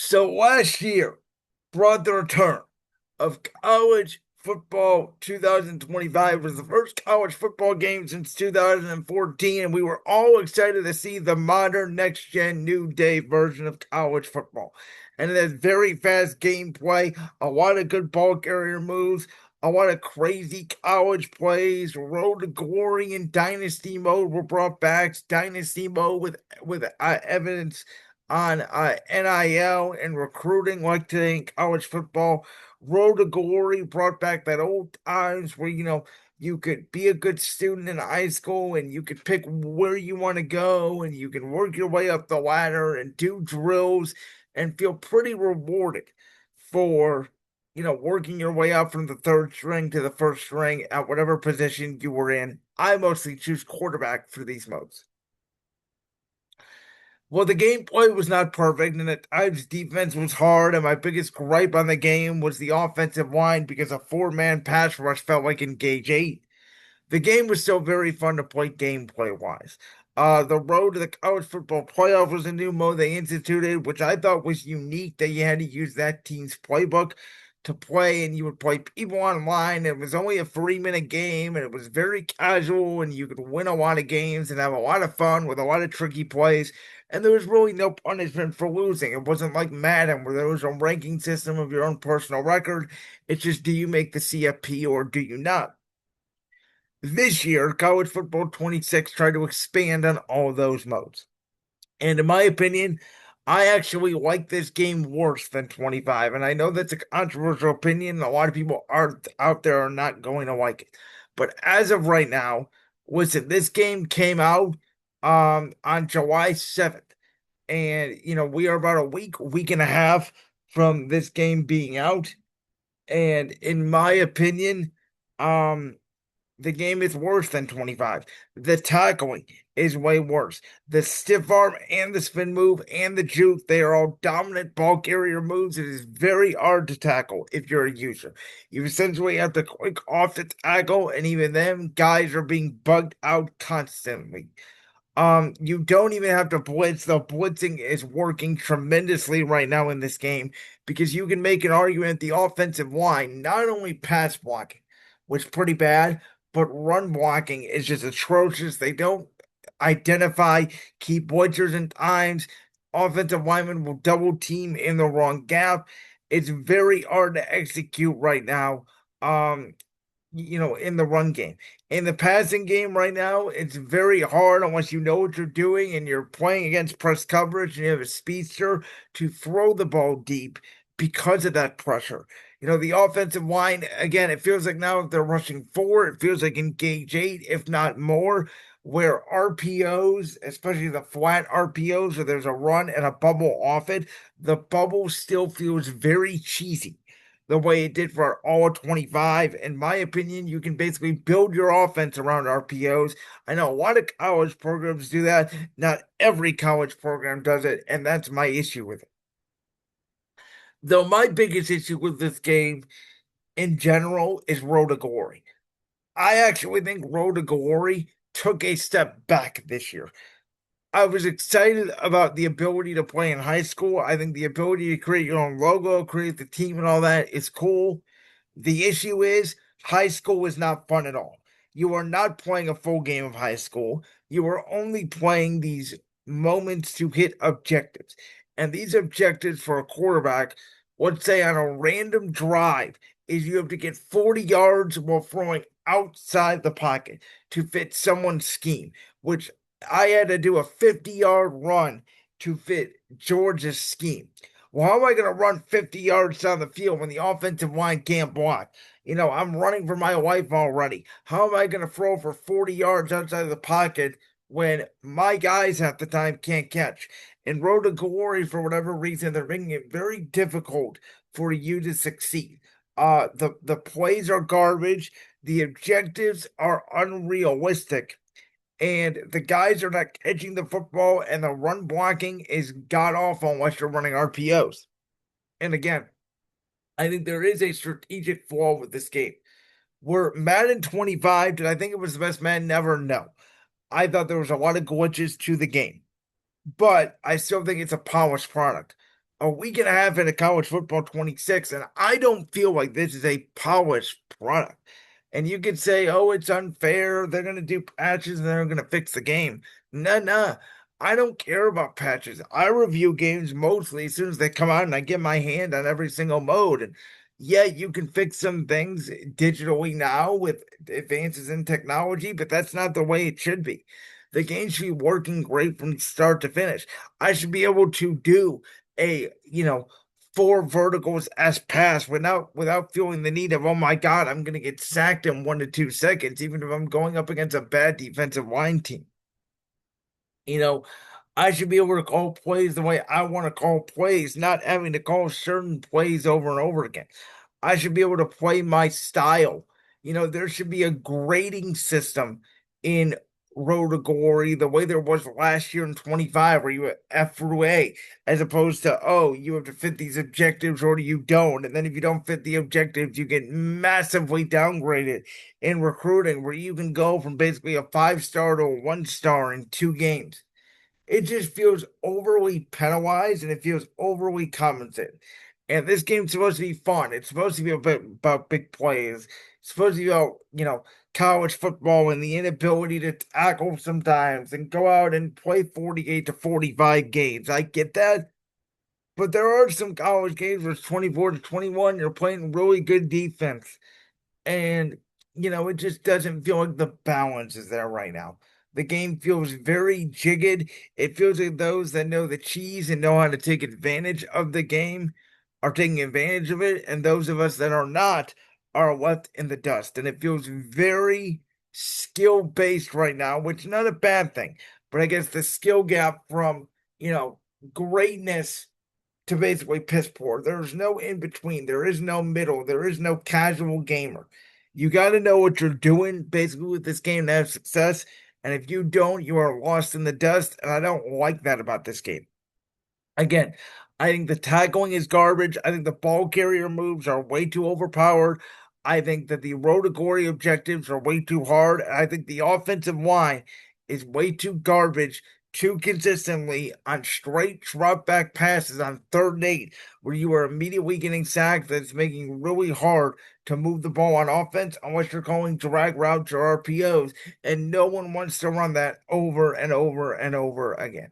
So last year brought the return of college football 2025. It was the first college football game since 2014, and we were all excited to see the modern next gen new day version of college football. And it has very fast gameplay, a lot of good ball carrier moves, a lot of crazy college plays. Road to Glory and Dynasty mode were brought back. Dynasty mode with evidence on NIL and recruiting like today in college football. Road to Glory brought back that old times where, you could be a good student in high school and you could pick where you want to go and you can work your way up the ladder and do drills and feel pretty rewarded for, working your way up from the third string to the first string at whatever position you were in. I mostly choose quarterback for these modes. Well, the gameplay was not perfect, and at times defense was hard. And my biggest gripe on the game was the offensive line because a four-man pass rush felt like Engage 8. The game was still very fun to play gameplay wise. The road to the college football playoff was a new mode they instituted, which I thought was unique that you had to use that team's playbook to play, and you would play people online. It was only a 3-minute game, and it was very casual, and you could win a lot of games and have a lot of fun with a lot of tricky plays. And there was really no punishment for losing. It wasn't like Madden, where there was a ranking system of your own personal record. It's just, do you make the CFP or do you not? This year, College Football 26 tried to expand on all those modes. And in my opinion, I actually like this game worse than 25. And I know that's a controversial opinion. A lot of people are out there are not going to like it. But as of right now, listen, this game came out on July 7th. And we are about a week and a half from this game being out. And in my opinion, um the game is worse than 25. The tackling is way worse. The stiff arm and the spin move and the juke, they are all dominant ball carrier moves. It is very hard to tackle if you're a user. You essentially have to click off the tackle, and even then, guys are being bugged out constantly. You don't even have to blitz. The blitzing is working tremendously right now in this game because you can make an argument the offensive line, not only pass blocking, which is pretty bad, but run blocking is just atrocious. They don't identify key blitzers and times. Offensive linemen will double team in the wrong gap. It's very hard to execute right now. In the run game. In the passing game right now, it's very hard unless you know what you're doing and you're playing against press coverage and you have a speedster to throw the ball deep because of that pressure. The offensive line, again, it feels like now if they're rushing forward, it feels like Engage 8, if not more, where RPOs, especially the flat RPOs, where there's a run and a bubble off it, the bubble still feels very cheesy the way it did for all of 25. In my opinion, you can basically build your offense around RPOs. I know a lot of college programs do that. Not every college program does it, and that's my issue with it. Though my biggest issue with this game in general is Road to Glory. I actually think Road to Glory took a step back this year. I was excited about the ability to play in high school. I think the ability to create your own logo, create the team, and all that is cool. The issue is high school is not fun at all. You are not playing a full game of high school. You are only playing these moments to hit objectives. And these objectives for a quarterback, let's say on a random drive, is you have to get 40 yards while throwing outside the pocket to fit someone's scheme, which I had to do a 50-yard run to fit George's scheme. Well, how am I going to run 50 yards down the field when the offensive line can't block? I'm running for my life already. How am I going to throw for 40 yards outside of the pocket when my guys at the time can't catch? And Road to Glory, for whatever reason, they're making it very difficult for you to succeed. The plays are garbage. The objectives are unrealistic, and the guys are not catching the football, and the run blocking is god awful unless you're running RPOs. And again, I think there is a strategic flaw with this game. Where Madden 25, did I think it was the best Madden ever? No. I thought there was a lot of glitches to the game, but I still think it's a polished product. a week and a half into college football 26, and I don't feel like this is a polished product. And you could say, oh, it's unfair. They're going to do patches and they're going to fix the game. No, no. I don't care about patches. I review games mostly as soon as they come out and I get my hand on every single mode. And yeah, you can fix some things digitally now with advances in technology, but that's not the way it should be. The game should be working great from start to finish. I should be able to do a, four verticals as pass without feeling the need of, oh my God, I'm gonna get sacked in 1 to 2 seconds, even if I'm going up against a bad defensive line team. You know, I should be able to call plays the way I want to call plays, not having to call certain plays over and over again. I should be able to play my style. There should be a grading system in Road to Glory the way there was last year in 25, where you were F through A, as opposed to, oh, you have to fit these objectives or you don't. And then if you don't fit the objectives, you get massively downgraded in recruiting, where you can go from basically a 5-star to a 1-star in 2 games. It just feels overly penalized and it feels overly compensated. And this game's supposed to be fun. It's supposed to be a bit about big plays. It's supposed to be about, college football and the inability to tackle sometimes and go out and play 48 to 45 games. I get that. But there are some college games where it's 24 to 21. You're playing really good defense. And, it just doesn't feel like the balance is there right now. The game feels very jigged. It feels like those that know the cheese and know how to take advantage of the game are taking advantage of it, and those of us that are not are left in the dust. And it feels very skill based right now, which is not a bad thing. But I guess the skill gap from, greatness to basically piss poor. There's no in between. There is no middle. There is no casual gamer. You got to know what you're doing basically with this game to have success. And if you don't, you are lost in the dust. And I don't like that about this game. Again, I think the tackling is garbage. I think the ball carrier moves are way too overpowered. I think that the Rotogori objectives are way too hard. I think the offensive line is way too garbage too consistently on straight drop back passes on 3rd and 8, where you are immediately getting sacked. That's making it really hard to move the ball on offense unless you're calling drag routes or RPOs. And no one wants to run that over and over and over again.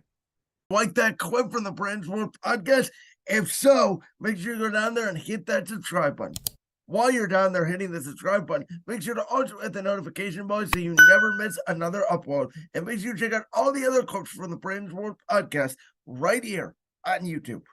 Like that clip from the Bridgeport podcast? If so, make sure you go down there and hit that subscribe button. While you're down there hitting the subscribe button, make sure to also hit the notification bell so you never miss another upload. And make sure you check out all the other clips from the Bridgeport podcast right here on YouTube.